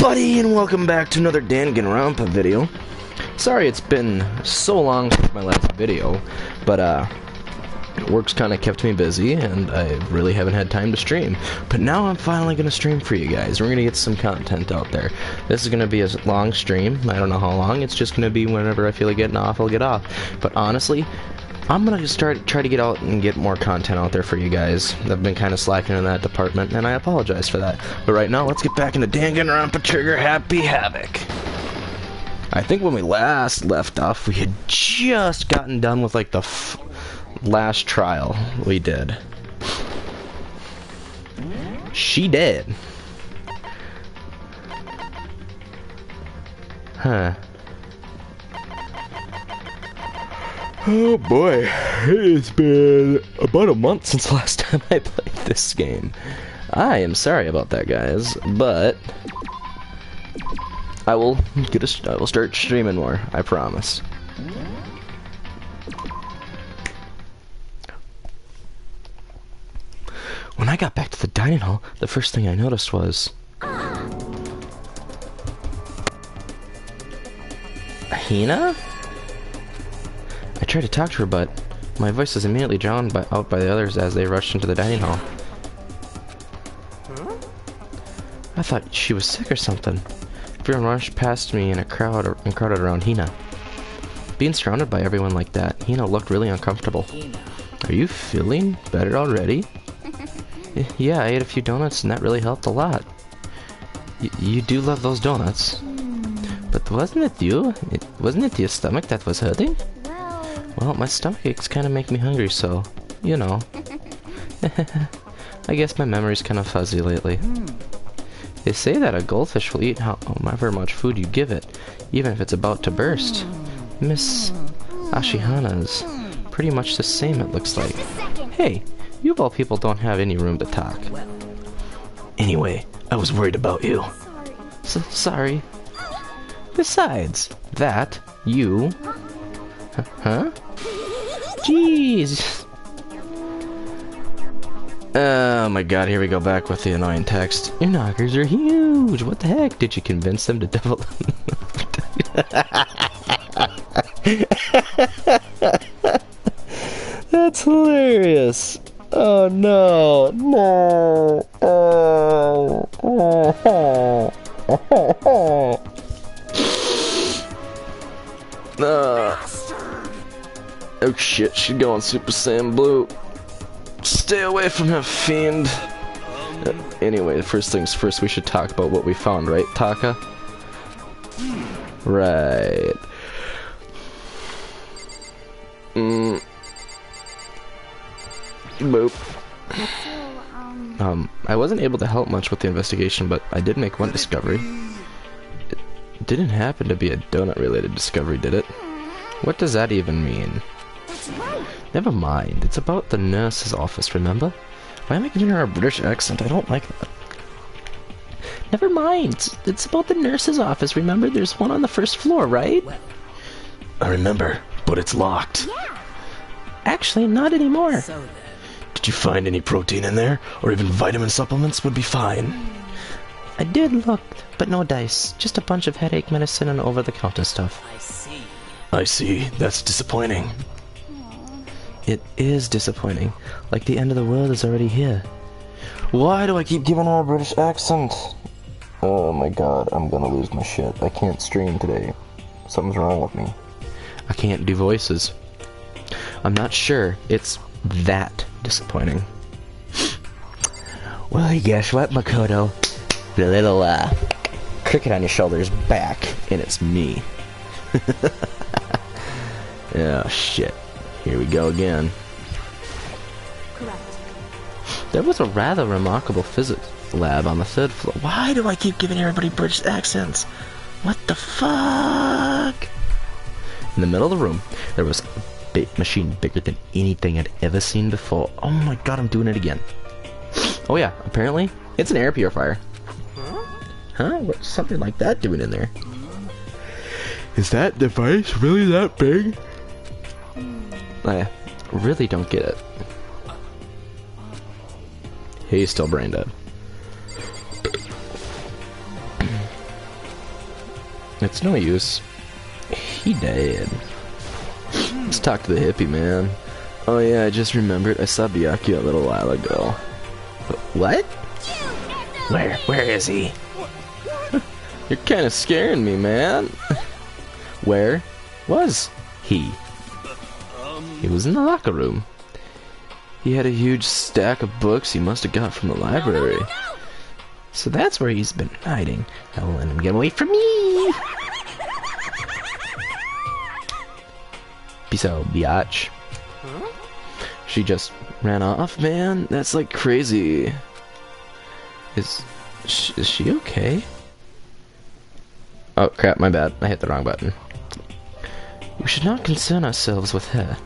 everybody, and welcome back to another Danganronpa video. Sorry it's been so long since my last video, but work's kind of kept me busy, and I really haven't had time to stream. But now I'm finally going to stream for you guys. We're going to get some content out there. This is going to be a long stream. I don't know how long. It's just going to be whenever I feel like getting off, I'll get off. But honestly, I'm going to try to get out and get more content out there for you guys. I've been kind of slacking in that department, and I apologize for that. But right now, let's get back into Danganronpa Trigger Happy Havoc. I think when we last left off, we had just gotten done with like the last trial we did. She did. Huh. Oh boy, it's been about a month since the last time I played this game. I am sorry about that, guys, but I will start streaming more, I promise. When I got back to the dining hall, the first thing I noticed was Hina? I tried to talk to her, but my voice was immediately drowned out by the others as they rushed into the dining hall. Huh? I thought she was sick or something. Everyone rushed past me in a crowd and crowded around Hina. Being surrounded by everyone like that, Hina looked really uncomfortable. Are you feeling better already? Yeah, I ate a few donuts and that really helped a lot. You do love those donuts. But wasn't it you? Wasn't it your stomach that was hurting? Well, my stomach aches kind of make me hungry, so, you know. I guess my memory's kind of fuzzy lately. They say that a goldfish will eat however much food you give it, even if it's about to burst. Miss Ashihana's pretty much the same, it looks like. Hey, you of all people don't have any room to talk. Anyway, I was worried about you. Sorry. Besides that, you... Huh? Jeez. Oh my god, here we go back with the annoying text. Your knockers are huge. What the heck? Did you convince them to double them? That's hilarious. Oh no. No. Oh shit, she's going Super Saiyan Blue. Stay away from him, fiend. Anyway, first things first, we should talk about what we found, right, Taka? Right. Boop. I wasn't able to help much with the investigation, but I did make one discovery. It didn't happen to be a donut-related discovery, did it? What does that even mean? Never mind, it's about the nurse's office, remember? Why am I giving her a British accent? I don't like that. Never mind, it's about the nurse's office, remember? There's one on the first floor, right? I remember, but it's locked. Yeah. Actually, not anymore. Did you find any protein in there? Or even vitamin supplements would be fine. I did look, but no dice. Just a bunch of headache medicine and over-the-counter stuff. I see. That's disappointing. It is disappointing. Like the end of the world is already here. Why do I keep giving her a British accent? Oh my god, I'm gonna lose my shit. I can't stream today. Something's wrong with me. I can't do voices. I'm not sure it's that disappointing. Well, guess what, Makoto? The little, cricket on your shoulder is back, and it's me. Oh, shit. Here we go again. Correct. There was a rather remarkable physics lab on the third floor. Why do I keep giving everybody British accents? What the fuck? In the middle of the room, there was a big machine bigger than anything I'd ever seen before. Oh my god, I'm doing it again. Oh yeah, apparently, it's an air purifier. Huh? What's something like that doing in there? Is that device really that big? I really don't get it. He's still brain dead. It's no use. He died. Let's talk to the hippie man. Oh yeah, I just remembered. I saw Byakuya a little while ago. What? Where is he? You're kind of scaring me, man. Where was he? He was in the locker room. He had a huge stack of books he must have got from the library. So that's where he's been hiding. I will let him get away from me. Peace out, biatch. She just ran off, man. That's like crazy. Is she okay? Oh crap, my bad. I hit the wrong button. We should not concern ourselves with her.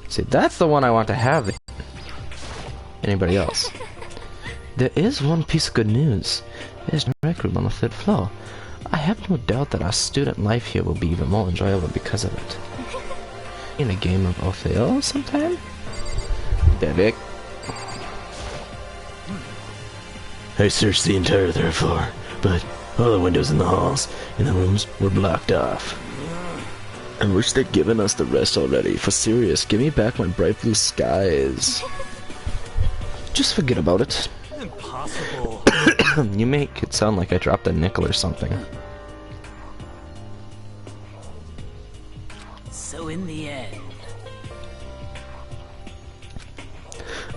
See, that's the one I want to have. Anybody else? There is one piece of good news. There's no rec room on the 3rd floor. I have no doubt that our student life here will be even more enjoyable because of it. In a game of Othello sometime? Bebek. I searched the entire 3rd floor, but all the windows in the halls and the rooms were blocked off. I wish they'd given us the rest already. For serious, give me back my bright blue skies. Just forget about it. Impossible. You make it sound like I dropped a nickel or something. So in the end...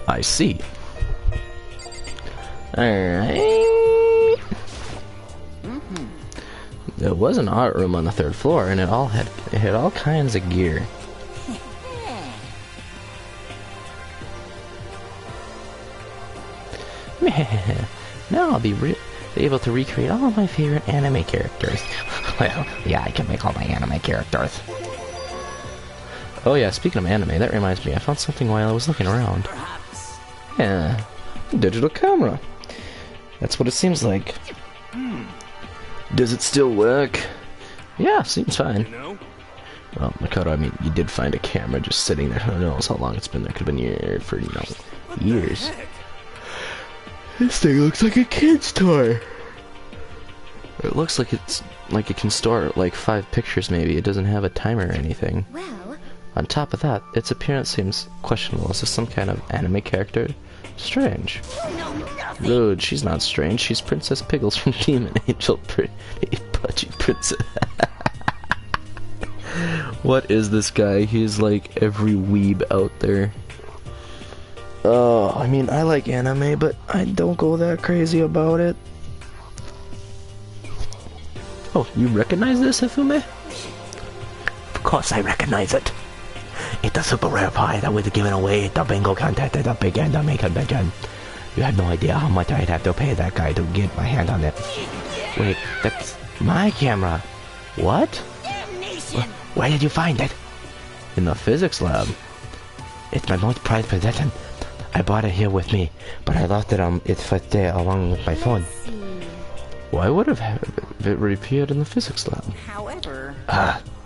I see. Alright. There was an art room on the 3rd floor, and it had all kinds of gear. Now I'll be able to recreate all of my favorite anime characters. Well, yeah, I can make all my anime characters. Oh yeah, speaking of anime, that reminds me, I found something while I was looking around. Yeah, digital camera. That's what it seems like. Does it still work? Yeah, seems fine. Well, Makoto, I mean, you did find a camera just sitting there. Who knows how long it's been there? Could have been here for, you know, years. This thing looks like a kid's toy. It looks like it's like it can store like 5 pictures maybe. It doesn't have a timer or anything. Well, on top of that, its appearance seems questionable. Is this some kind of anime character? Strange. Rude, she's not strange. She's Princess Piggles from Demon Angel, pretty pudgy princess. What is this guy? He's like every weeb out there. Oh, I mean, I like anime, but I don't go that crazy about it. Oh, you recognize this, Hifume? Of course I recognize it. It's a super rare pie that was given away at the bingo contest at the big anime convention. You have no idea how much I'd have to pay that guy to get my hand on it. Wait, that's my camera. What? Where did you find it? In the physics lab. It's my most prized possession. I brought it here with me, but I lost it on its first day along with my phone. Why would it reappeared in the physics lab? however...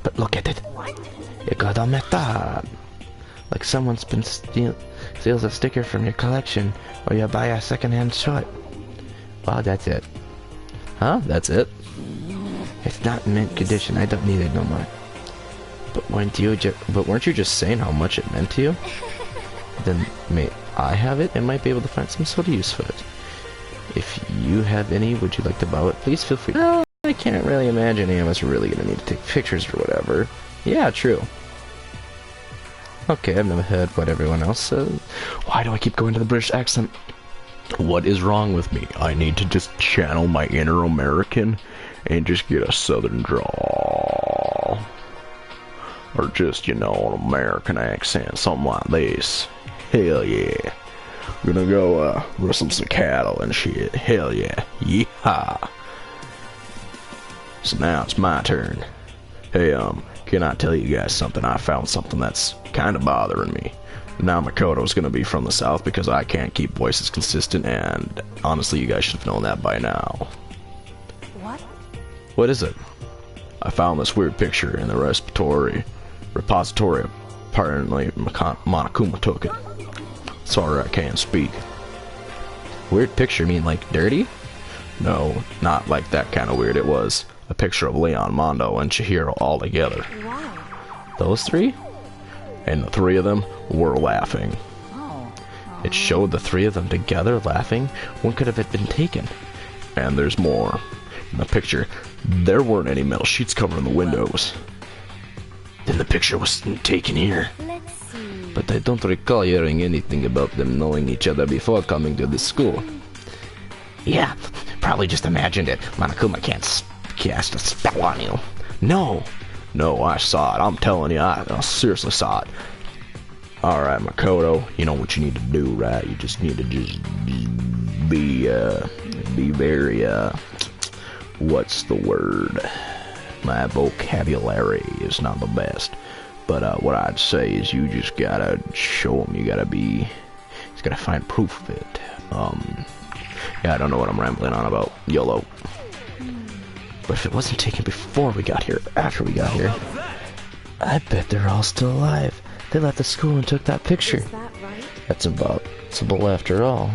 But look at it. What? It got all messed up. Like someone's been steals a sticker from your collection, or you buy a secondhand short. Well, that's it. Huh? That's it? It's not in mint condition. I don't need it no more. But weren't you just saying how much it meant to you? Then may I have it and might be able to find some sort of use for it. If you have any, would you like to borrow it? Please feel free. I can't really imagine any of us are really gonna need to take pictures or whatever. Yeah, true. Okay, I've never heard what everyone else says. Why do I keep going to the British accent? What is wrong with me? I need to just channel my inner American and just get a southern drawl. Or just, you know, an American accent, something like this. Hell yeah. Gonna go, rustle some cattle and shit. Hell yeah. Yeehaw. So now it's my turn. Hey, can I tell you guys something? I found something that's kind of bothering me. Now Makoto's gonna be from the South because I can't keep voices consistent, and honestly, you guys should have known that by now. What? What is it? I found this weird picture in the repository. Apparently, Monokuma took it. Sorry, I can't speak. Weird picture, mean like dirty? No, not like that kind of weird. It was a picture of Leon, Mondo, and Chihiro all together. Wow. Those three? And the three of them were laughing. Oh. It showed the three of them together laughing. When could have it been taken? And there's more. In the picture, there weren't any metal sheets covering the windows. Then the picture was taken here. Let's see. But I don't recall hearing anything about them knowing each other before coming to the school. Yeah, probably just imagined it. Monokuma can't cast a spell on you. No, I saw it. I'm telling you, I seriously saw it. Alright, Makoto, you know what you need to do, right? You just need to be very, what's the word? My vocabulary is not the best. But, what I'd say is you just gotta show him. You gotta find proof of it. Yeah, I don't know what I'm rambling on about. YOLO. But if it wasn't taken before we got here, after we got here, I bet they're all still alive. They left the school and took that picture. Is that right? That's impossible after all.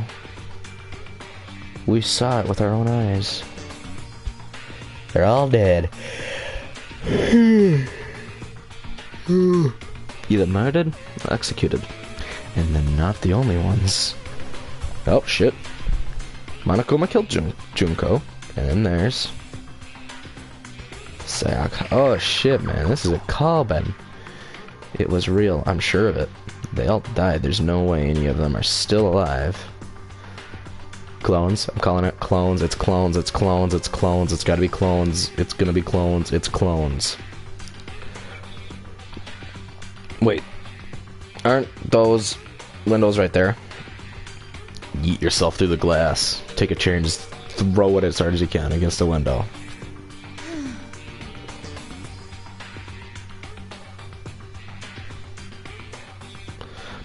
We saw it with our own eyes. They're all dead. Either murdered or executed. And they're not the only ones. Oh, shit. Monokuma killed Junko. And then there's Sayaka. Oh, shit, man. This is a callback. It was real. I'm sure of it. They all died. There's no way any of them are still alive. Clones. I'm calling it clones. It's clones. It's clones. It's clones. It's gotta be clones. It's gonna be clones. It's clones. Wait. Aren't those windows right there? Yeet yourself through the glass. Take a chair and just throw it as hard as you can against the window.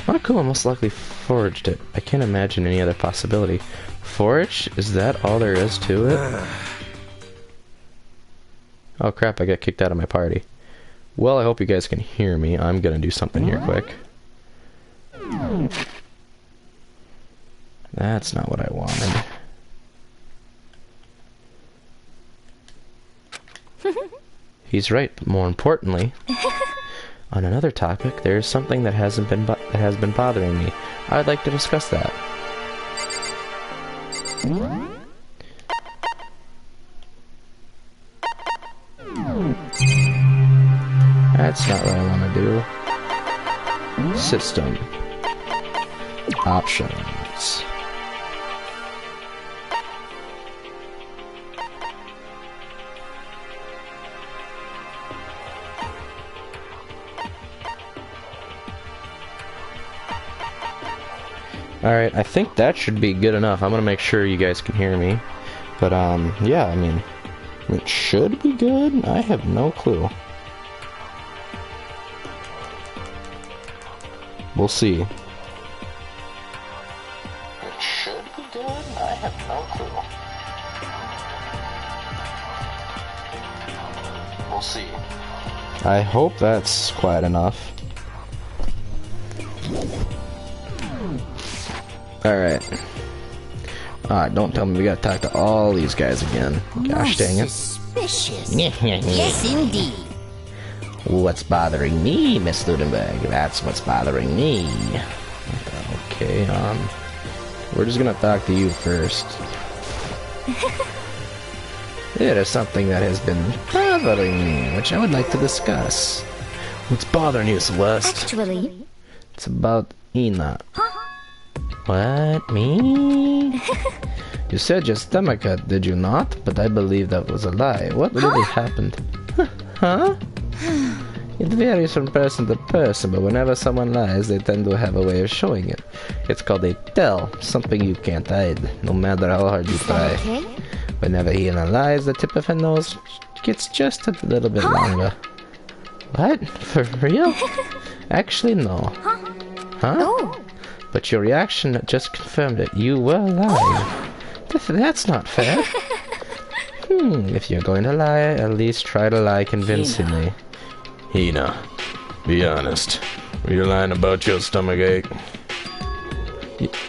Monokuma most likely forged it. I can't imagine any other possibility. Forge? Is that all there is to it? Oh crap, I got kicked out of my party. Well, I hope you guys can hear me. I'm gonna do something here quick. That's not what I wanted. He's right, but more importantly, on another topic, there is something that has been bothering me. I'd like to discuss that. That's not what I want to do. System. Options. Alright, I think that should be good enough. I'm gonna make sure you guys can hear me. But, yeah, I mean, it should be good? I have no clue. We'll see. It should be good? I have no clue. We'll see. I hope that's quiet enough. Alright. Don't tell me we gotta talk to all these guys again. Gosh dang it. Suspicious. Yes, indeed. What's bothering me, Miss Ludenberg? That's what's bothering me. Okay, we're just gonna talk to you first. There is something that has been bothering me, which I would like to discuss. What's bothering you, Celeste? Actually. It's about Ina. What? Me? You said your stomach hurt, did you not? But I believe that was a lie. What really happened? Huh? It varies from person to person, but whenever someone lies, they tend to have a way of showing it. It's called a tell, something you can't hide, no matter how hard you try. Okay. Whenever Ina lies, the tip of her nose gets just a little bit longer. What? For real? Actually, no. Huh? Oh. But your reaction just confirmed it. You were lying. That's not fair. If you're going to lie, at least try to lie convincingly. Hina, be honest. Were you lying about your stomachache?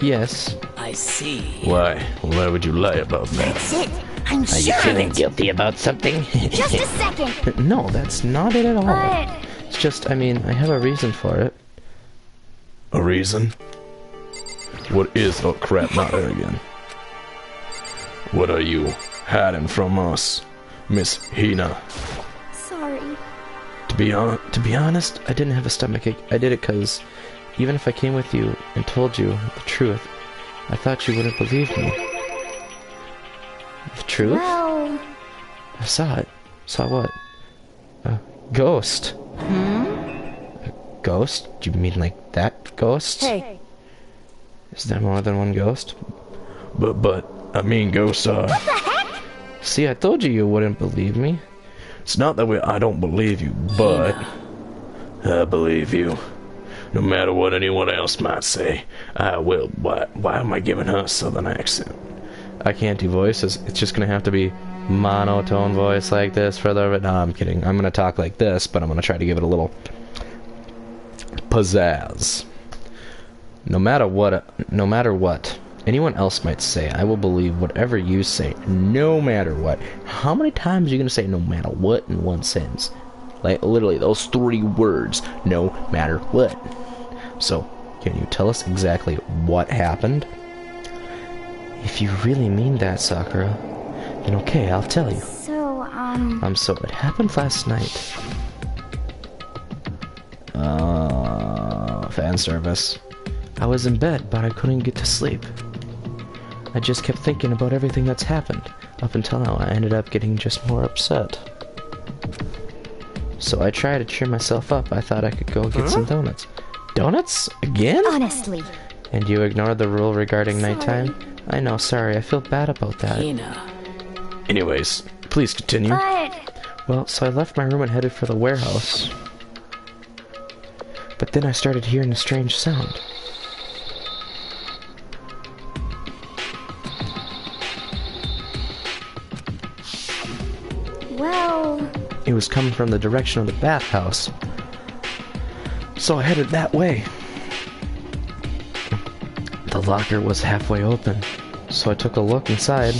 Yes. I see. Why would you lie about that? That's it. I'm Are you sure of feeling it. guilty about something? Just a second. No, that's not it at all. But It's just, I mean, I have a reason for it. A reason? What is... Oh crap, not her again. What are you hiding from us, Miss Hina? sorry. To be honest, I didn't have a stomachache. I did it because even if I came with you and told you the truth, I thought you wouldn't believe me. The truth? Well, I saw it. Saw what? A ghost. A ghost? Do you mean like that ghost? hey. Is there more than one ghost? But, I mean ghosts are... See, I told you you wouldn't believe me. It's not that I don't believe you, but... I believe you. No matter what anyone else might say, I will. Why am I giving her a southern accent? I can't do voices. It's just gonna have to be monotone voice like this for the... No, I'm kidding. I'm gonna talk like this, but I'm gonna try to give it a little pizzazz. No matter what anyone else might say, I will believe whatever you say, no matter what. How many times are you gonna say no matter what in one sentence? Like, literally, those 3 words, no matter what. So, can you tell us exactly what happened? If you really mean that, Sakura, then okay, I'll tell you. So, So it happened last night. Fan service. I was in bed, but I couldn't get to sleep. I just kept thinking about everything that's happened. Up until now, I ended up getting just more upset. So I tried to cheer myself up. I thought I could go get some donuts. Donuts? Again? honestly. And you ignored the rule regarding nighttime? I know, sorry, I feel bad about that. Anyways, please continue. But, Well, so I left my room and headed for the warehouse. But then I started hearing a strange sound. well, It was coming from the direction of the bathhouse. So I headed that way. The locker was halfway open, so I took a look inside.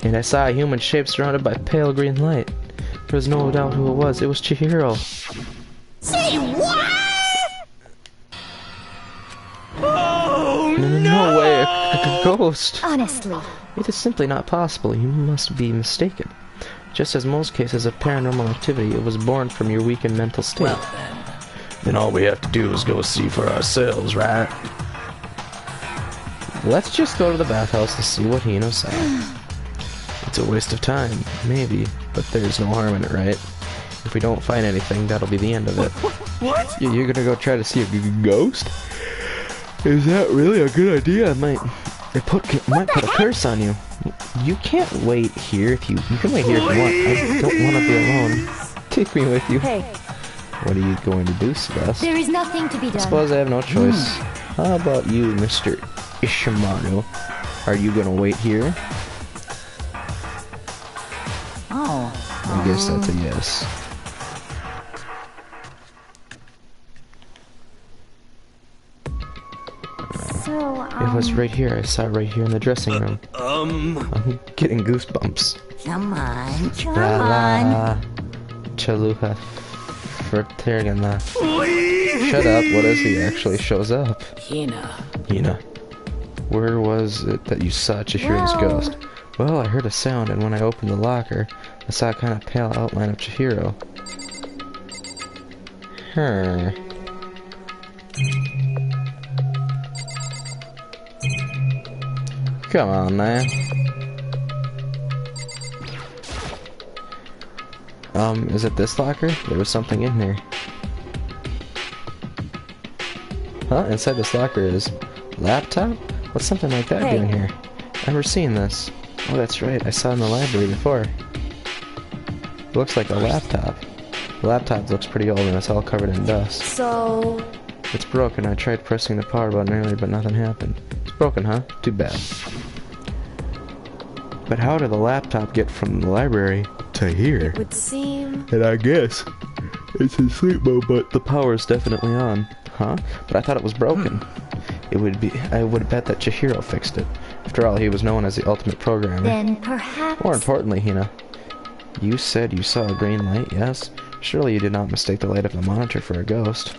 And I saw a human shape surrounded by pale green light. There was no doubt who it was. It was Chihiro. Say what? No way, a ghost. honestly. It is simply not possible. You must be mistaken. Just as most cases of paranormal activity, it was born from your weakened mental state. Then all we have to do is go see for ourselves, right? Let's just go to the bathhouse to see what Hino saw. It's a waste of time, maybe, but there's no harm in it, right? If we don't find anything, that'll be the end of it. What? You're gonna go try to see a ghost? Is that really a good idea? It might put a curse on you. You can't wait here if you can wait here if you want. I don't want to be alone. Take me with you. Hey, What are you going to do, Celeste? there is nothing to be done. Suppose I have no choice. How about you, Mr. Ishimaru? Are you gonna wait here? Oh. I guess that's a yes. So, It was right here. I saw it right here in the dressing room. I'm getting goosebumps. Come on. Come La on. la. Chalupa. Fertigana. Shut up. What is he actually shows up? Hina. Where was it that you saw Chihiro's Well- ghost? Well, I heard a sound, and when I opened the locker, I saw a kind of pale outline of Chihiro. Come on, man. Is it this locker? There was something in there. Huh? Inside this locker is laptop? What's something like that Hey. doing here? I remember seeing this. Oh, that's right. I saw it in the library before. It looks like a laptop. The laptop looks pretty old and it's all covered in dust. so, It's broken. I tried pressing the power button earlier, but nothing happened. It's broken, huh? Too bad. But how did the laptop get from the library to here? would seem. And I guess it's in sleep mode, but the power's definitely on. Huh? But I thought it was broken. I would bet that Chihiro fixed it. After all, he was known as the ultimate programmer. Then perhaps... More importantly, Hina, you said you saw a green light, yes? Surely you did not mistake the light of the monitor for a ghost.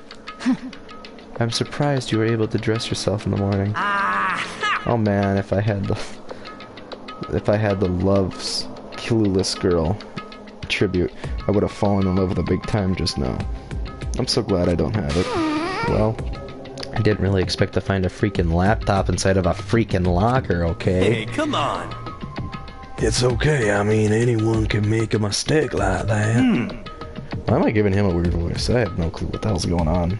I'm surprised you were able to dress yourself in the morning. Oh man, if I had the Love's Clueless Girl tribute, I would have fallen in love with a big time just now. I'm so glad I don't have it. Well, I didn't really expect to find a freaking laptop inside of a freaking locker, okay? Hey, come on. It's okay, I mean, anyone can make a mistake like that. Why am I giving him a weird voice? I have no clue what the hell's going on.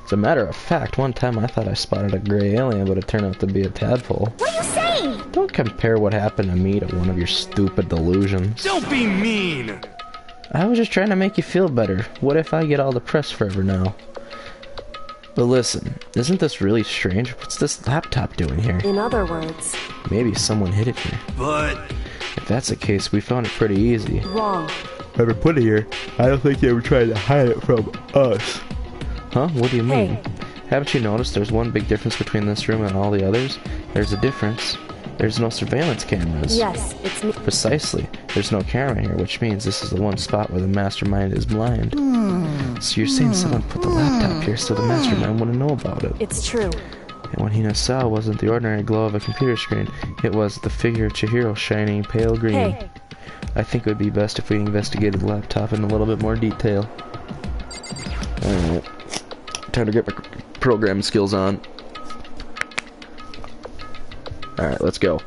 As a matter of fact, one time I thought I spotted a gray alien, but it turned out to be a tadpole. What are you saying? Don't compare what happened to me to one of your stupid delusions. Don't be mean. I was just trying to make you feel better. What if I get all the press forever now? But listen, isn't this really strange? What's this laptop doing here? In other words, Maybe someone hid it here. But If that's the case, we found it pretty easy. wrong. Whoever put it here, I don't think they were trying to hide it from us. Huh? What do you mean? Hey. Haven't you noticed there's one big difference between this room and all the others? There's a difference. There's no surveillance cameras. Yes, it's me. Precisely. There's no camera here, which means this is the one spot where the mastermind is blind. So you're saying someone put the laptop here so the mastermind wouldn't know about it. It's true. And what Hina saw wasn't the ordinary glow of a computer screen. It was the figure of Chihiro shining pale green. Hey, I think it would be best if we investigated the laptop in a little bit more detail. Alright. Time to get my programming skills on. Alright, let's go.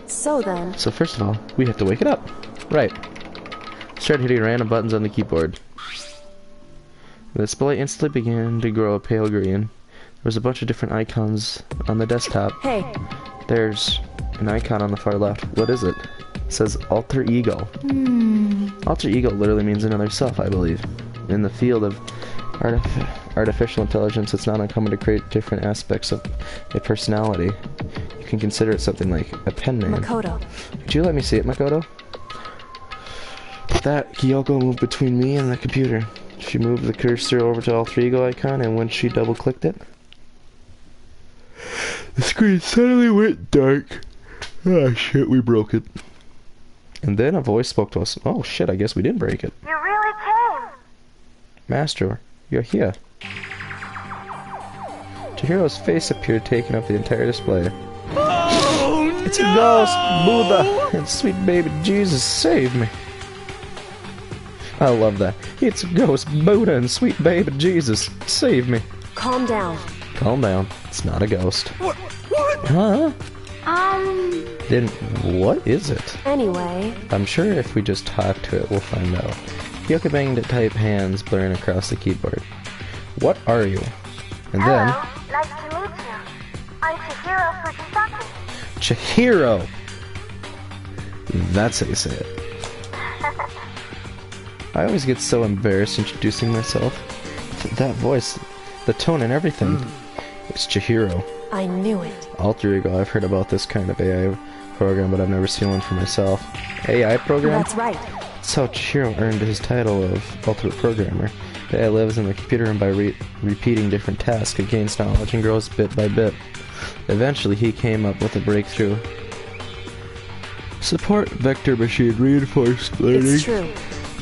so then, So first of all, we have to wake it up. Right. Start hitting random buttons on the keyboard. The display instantly began to grow a pale green. There was a bunch of different icons on the desktop. hey, There's an icon on the far left. What is it? It says alter ego. Alter ego literally means another self, I believe. In the field of artificial intelligence, it's not uncommon to create different aspects of a personality. You can consider it something like a pen name. Makoto. Could you let me see it, Makoto? With that, Kyoko moved between me and the computer. She moved the cursor over to alter ego icon, and when she double-clicked it, the screen suddenly went dark. Ah, shit, we broke it. And then a voice spoke to us. Oh, shit, I guess we did break it. You really came. Master, you're here. Chihiro's face appeared, taking up the entire display. oh, It's a ghost, Buddha, and sweet baby Jesus, save me. I love that. It's a ghost, Buddha, and sweet baby Jesus, save me. Calm down. Calm down. It's not a ghost. What? Huh? Then what is it? Anyway, I'm sure if we just talk to it, we'll find out. Kyoko banged at tight hands, blurring across the keyboard. What are you? And then... Nice to meet you. I'm Chihiro Fujisaki. Chihiro! That's how you say it. I always get so embarrassed introducing myself. That voice, the tone and everything. It's Chihiro. I knew it. Alter ego, I've heard about this kind of AI program, but I've never seen one for myself. AI program? That's right. That's how Chihiro earned his title of ultimate programmer. The AI lives in the computer and by repeating different tasks, it gains knowledge and grows bit by bit. Eventually, he came up with a breakthrough. Support vector machine reinforced learning. It's true.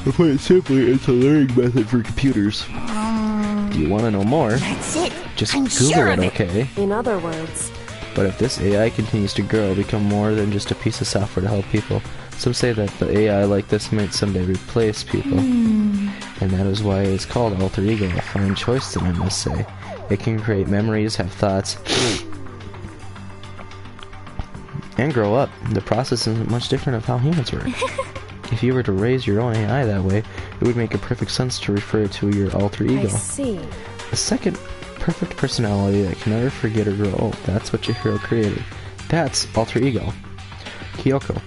To put it simply, it's a learning method for computers. Do you want to know more? That's it. Just I'm Google sure it, of it. okay? In other words, But if this AI continues to grow, become more than just a piece of software to help people. Some say that the AI like this might someday replace people. And that is why it's called alter ego, a fine choice then, I must say. It can create memories, have thoughts, and grow up. The process isn't much different of how humans work. If you were to raise your own AI that way, it would make a perfect sense to refer to your alter I ego. see. A second perfect personality that can never forget or grow old. That's what Chihiro created. That's alter ego. Kyoko,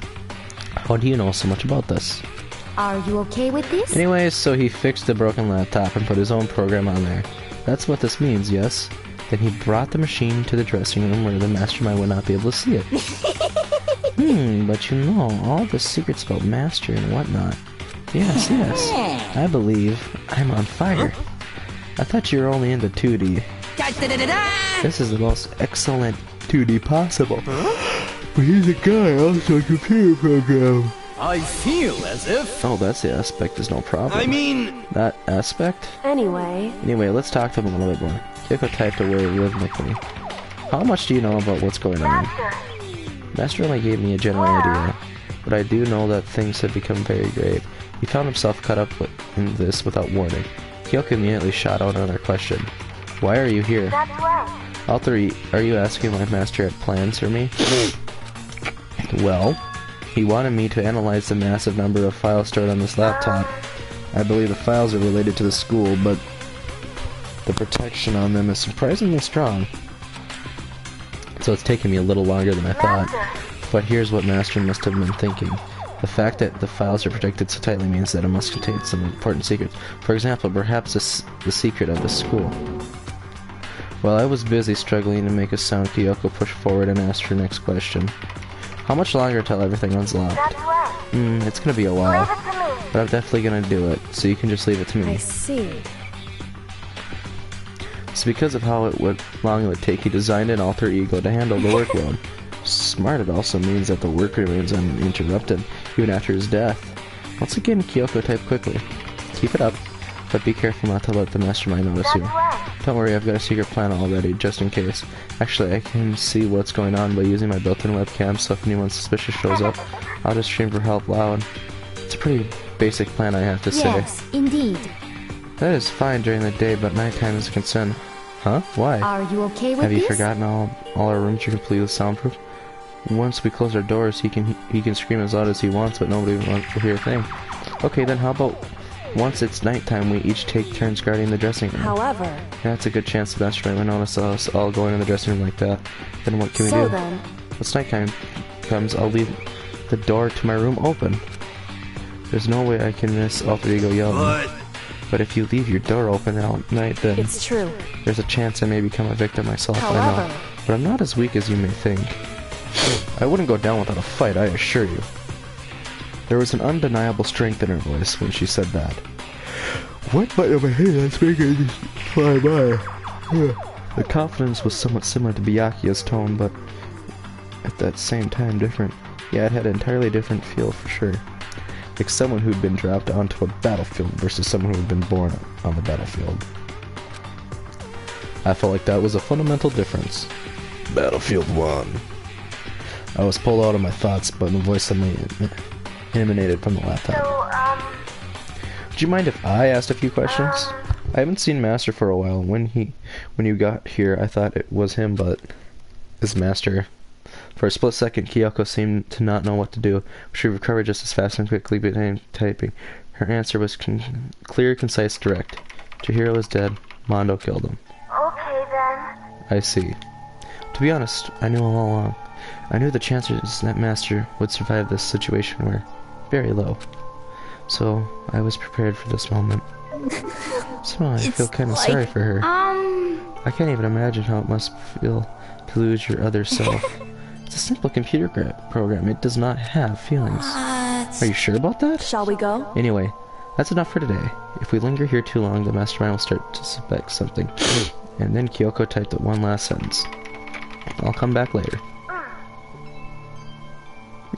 how do you know so much about this? Are you okay with this? Anyways, so he fixed the broken laptop and put his own program on there. That's what this means, yes? Then he brought the machine to the dressing room where the mastermind would not be able to see it. But you know, all the secrets about Master and whatnot. Yes, I believe I'm on fire. I thought you were only into 2D. This is the most excellent 2D possible. But he's a guy, also a computer program. I feel as if... Oh, that's the aspect is no problem. I mean... That aspect? Anyway, Let's talk to him a little bit more. Kyoko typed away rhythmically. How much do you know about what's going on? Master only gave me a general idea, but I do know that things have become very grave. He found himself caught up in this without warning. Kyoko immediately shot out another question. Why are you here? That's right. Alter, are you asking why Master had plans for me? Well, he wanted me to analyze the massive number of files stored on this laptop. I believe the files are related to the school, but the protection on them is surprisingly strong. So it's taken me a little longer than I thought. But here's what Master must have been thinking. The fact that the files are protected so tightly means that it must contain some important secrets. For example, perhaps the secret of the school. While I was busy struggling to make a sound, Kyoko pushed forward and asked her next question. How much longer till everything unlocked? That's right. It's gonna be a Leave while, it to me. but I'm definitely gonna do it, so you can just leave it to I me. see. It's because of how long it would take, he designed an alter ego to handle the workload. Smart, it also means that the work remains uninterrupted, even after his death. Once again, Kyoko typed quickly. Keep it up, but be careful not to let the mastermind notice That's you. right. Don't worry, I've got a secret plan already, just in case. Actually, I can see what's going on by using my built-in webcam, so if anyone suspicious shows up, I'll just scream for help loud. It's a pretty basic plan, I have to say. Yes, indeed. That is fine during the day, but nighttime is a concern. Huh? Why? Are you okay with Have you this? forgotten all our rooms are completely soundproof? Once we close our doors, he can scream as loud as he wants, but nobody will hear a thing. Okay, then how about once it's nighttime, we each take turns guarding the dressing room? However, That's a good chance the mastermind will notice us all going in the dressing room like that. Then what can we so do? then, Once nighttime comes, I'll leave the door to my room open. There's no way I can miss Alter Ego yelling. But if you leave your door open at night, then it's true. there's a chance I may become a victim myself, I However, know. But I'm not as weak as you may think. I wouldn't go down without a fight, I assure you. There was an undeniable strength in her voice when she said that. What might have my that's making this fly by? The confidence was somewhat similar to Byakuya's tone, but at that same time different. Yeah, it had an entirely different feel for sure. Like someone who'd been dropped onto a battlefield versus someone who had been born on the battlefield. I felt like that was a fundamental difference. Battlefield 1. I was pulled out of my thoughts, but the voice suddenly emanated from the laptop. So, Would you mind if I asked a few questions? I haven't seen Master for a while. When you got here, I thought it was him, but is Master. For a split second, Kyoko seemed to not know what to do. She recovered just as fast and quickly began typing. Her answer was clear, concise, direct. Chihiro is dead. Mondo killed him. okay then. I see. To be honest, I knew all along. I knew the chances that Master would survive this situation were very low. So, I was prepared for this moment. So I feel kind of sorry for her. I can't even imagine how it must feel to lose your other self. It's a simple computer program. It does not have feelings. Are you sure about that? shall we go? Anyway, that's enough for today. If we linger here too long, the mastermind will start to suspect something. And then Kyoko typed up one last sentence. I'll come back later.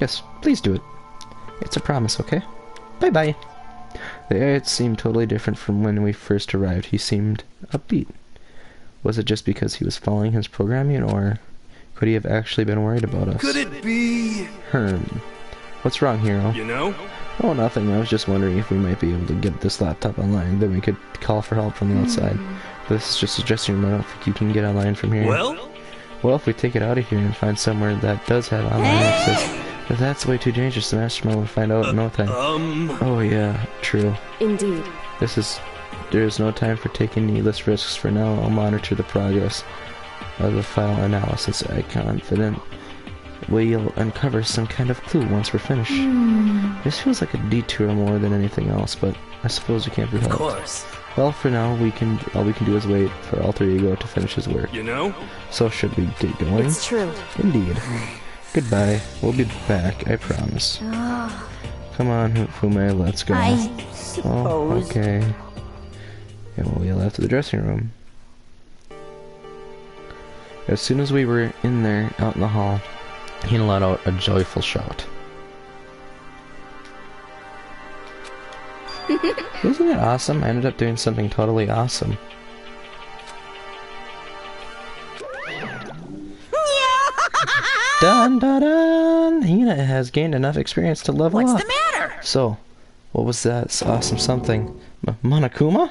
Yes, please do it. It's a promise, okay? Bye-bye. The air seemed totally different from when we first arrived. He seemed upbeat. Was it just because he was following his programming, or could he have actually been worried about us? Could it be... What's wrong, Hero? You know? Oh, nothing. I was just wondering if we might be able to get this laptop online. Then we could call for help from the outside. This is just a dressing room. I don't think you can get online from here. Well, if we take it out of here and find somewhere that does have online access, if that's way too dangerous, the mastermind will find out in no time. Oh yeah, true. Indeed. There is no time for taking needless risks. For now, I'll monitor the progress of the file analysis. I'm confident we'll uncover some kind of clue once we're finished. This feels like a detour more than anything else, but I suppose it can't be helped. of course. Well, for now, all we can do is wait for Alter Ego to finish his work. You know? So should we get going? It's true. Indeed. Goodbye. We'll be back, I promise. Come on, Fume, let's go. I suppose. Okay. And we left to the dressing room. As soon as we were in there, out in the hall, he let out a joyful shout. Isn't it awesome? I ended up doing something totally awesome. Dun dun dun! Hina has gained enough experience to level up. What's the matter? So, what was that awesome something? Monokuma?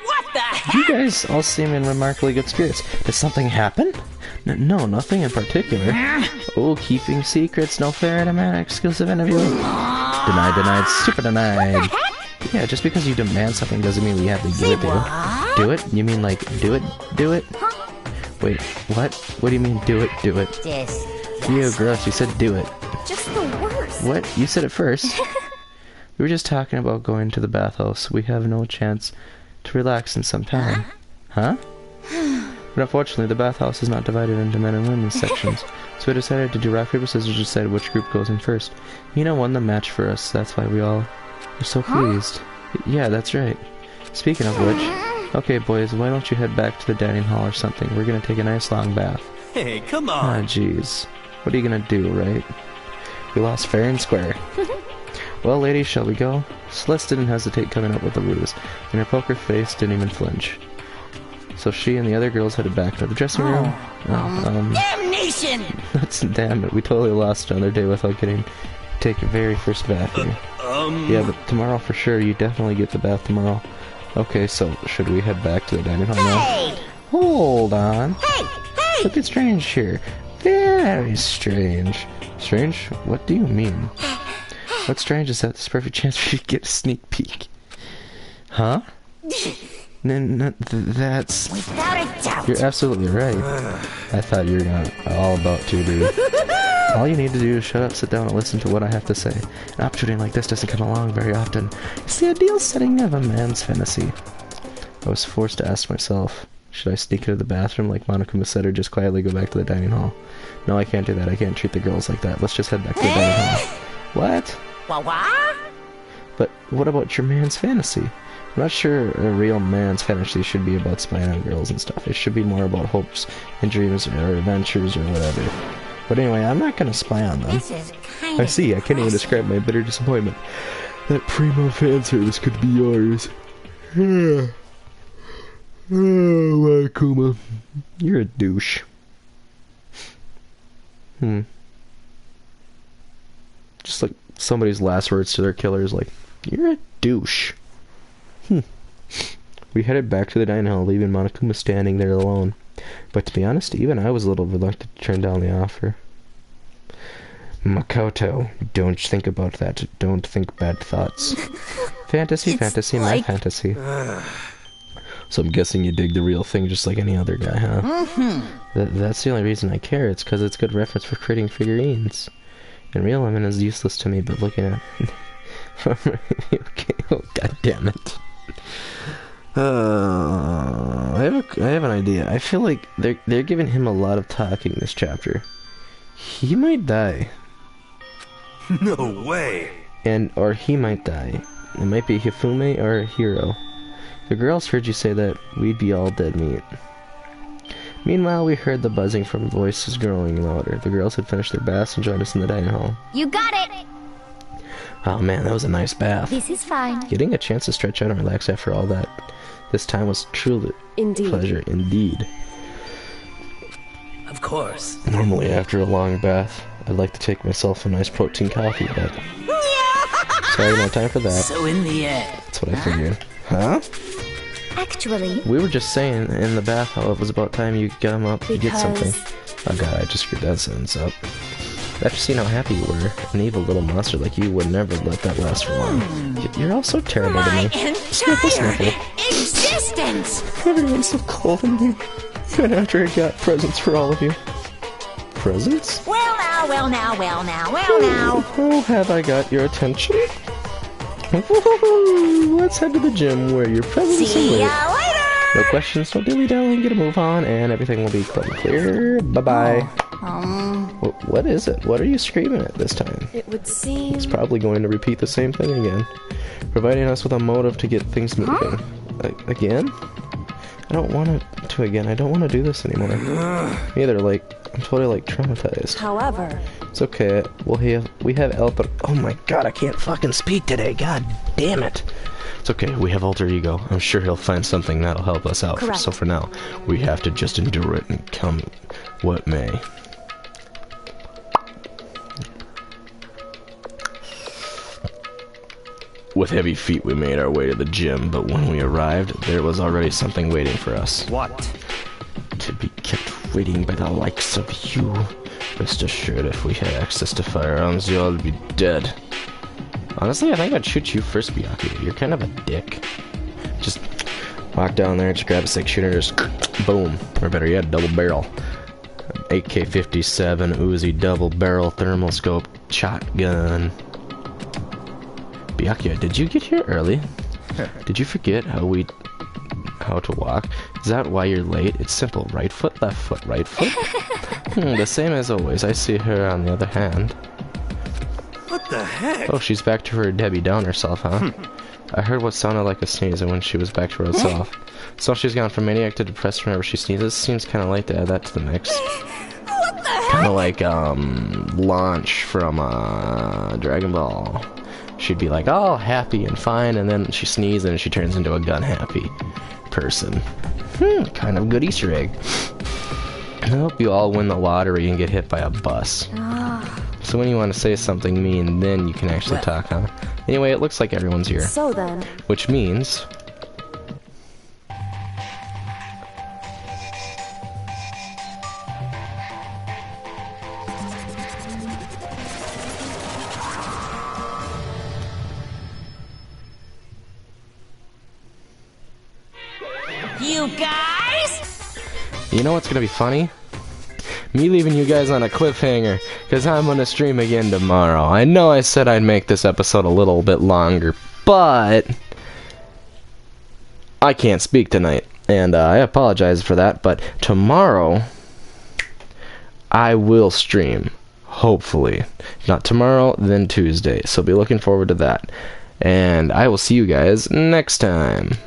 What the heck? You guys all seem in remarkably good spirits. Did something happen? No, nothing in particular. Oh, keeping secrets, no fair and a man exclusive interview. Denied, denied, super denied. Yeah, just because you demand something doesn't mean we have to give it to you. Do it? You mean like, do it? Do it? Wait, what? What do you mean, do it? Do it? Ew, gross, you said do it. Just the worst. What? You said it first. We were just talking about going to the bathhouse. We have no chance to relax in some time. Huh? But unfortunately, the bathhouse is not divided into men and women's sections. So we decided to do rock, paper, scissors to decide which group goes in first. Hina won the match for us. That's why we all were so pleased. Yeah, that's right. Speaking of which, okay boys, why don't you head back to the dining hall or something? We're gonna take a nice long bath. Hey, come Ah, on. jeez. What are you gonna do, right? We lost fair and square. Well, ladies, shall we go? Celeste didn't hesitate coming up with the ruse, and her poker face didn't even flinch. So she and the other girls headed back to the dressing room. Damnation! That's damn it. We totally lost another day without getting to take your very first bath here. Yeah, but tomorrow for sure. You definitely get the bath tomorrow. Okay, so should we head back to the dining hall now? Hey! Hold on. Hey! Hey! Look at Strange here. Very strange. Strange? What do you mean? What's strange is that this perfect chance for you to get a sneak peek. Huh? That's... Without a doubt. You're absolutely right. I thought you were all about to, dude. All you need to do is shut up, sit down, and listen to what I have to say. An opportunity like this doesn't come along very often. It's the ideal setting of a man's fantasy. I was forced to ask myself, should I sneak into the bathroom like Monokuma said, or just quietly go back to the dining hall? No, I can't do that. I can't treat the girls like that. Let's just head back to the dining hall. What? What? But what about your man's fantasy? I'm not sure a real man's fantasy should be about spying on girls and stuff. It should be more about hopes and dreams or adventures or whatever. But anyway, I'm not gonna spy on them. This is kind I of see, I can't even describe my bitter disappointment. That primo fan service could be yours. Oh, Akuma. You're a douche. Just like somebody's last words to their killer is like, you're a douche. We headed back to the dining hall, leaving Monokuma standing there alone. But to be honest, even I was a little reluctant to turn down the offer. Makoto, don't think about that. Don't think bad thoughts. Fantasy, fantasy, my fantasy. So I'm guessing you dig the real thing just like any other guy, huh? That's the only reason I care. It's because it's good reference for creating figurines. And real women is useless to me, but looking at... Okay, oh god damn it. I have an idea. I feel like they're giving him a lot of talking this chapter. He might die. No way. Or he might die. It might be Hifume or Hiro. The girls heard you say that we'd be all dead meat. Meanwhile, we heard the buzzing from voices growing louder. The girls had finished their baths and joined us in the dining hall. You got it! Oh man, that was a nice bath. This is fine. Getting a chance to stretch out and relax after all that this time was truly Indeed. pleasure indeed. Of course. Normally after a long bath, I'd like to take myself a nice protein coffee, but sorry, no time for that. So in the end... That's what I figured. Huh? Actually, We were just saying in the bath how it was about time you got him up to get something. Oh god, I just screwed that sentence up. After seeing how happy you were, an evil little monster like you would never let that last for long. You're all so terrible to My me. entire Sniffle. existence! Everyone's so cold to me. And after I got presents for all of you. Presents? Well now, well now, well now, well now. Oh, have I got your attention? Let's head to the gym where your presents See await. ya later! No questions, no dilly-dally, get a move on, and everything will be clear. Bye-bye. What is it? What are you screaming at this time? It would seem... It's probably going to repeat the same thing again, providing us with a motive to get things moving. Again? I don't want to again. I don't want to do this anymore. Me either. Like, I'm totally like traumatized. However... It's okay. We have alter. Oh my god, I can't fucking speak today. God damn it. It's okay. We have alter ego. I'm sure he'll find something that'll help us out. Correct. So for now, we have to just endure it and come what may. With heavy feet, we made our way to the gym, but when we arrived, there was already something waiting for us. What? To be kept waiting by the likes of you. Rest assured, if we had access to firearms, you'll all be dead. Honestly, I think I'd shoot you first, Byakuya. You're kind of a dick. Just walk down there, just grab a 6-shooter, just boom. Or better yet, double barrel. AK-57 Uzi double barrel thermal scope shotgun. Byakuya, did you get here early? Did you forget how to walk? Is that why you're late? It's simple. Right foot, left foot, right foot. The same as always. I see her on the other hand. What the heck? Oh, she's back to her Debbie Downer self, huh? I heard what sounded like a sneeze, and when she was back to her old self. So she's gone from maniac to depressed whenever she sneezes. Seems kind of late to add that to the mix. Kind of like, Launch from, Dragon Ball. She'd be like, all happy and fine, and then she sneezes and she turns into a gun-happy person. Kind of good Easter egg. I hope you all win the lottery and get hit by a bus. So when you want to say something mean, then you can actually talk, huh? Anyway, it looks like everyone's here. So then... Which means... You guys? You know what's gonna be funny? Me leaving you guys on a cliffhanger, because I'm gonna stream again tomorrow. I know I said I'd make this episode a little bit longer, but I can't speak tonight, and I apologize for that, but tomorrow I will stream, hopefully. If not tomorrow, then Tuesday, so be looking forward to that. And I will see you guys next time.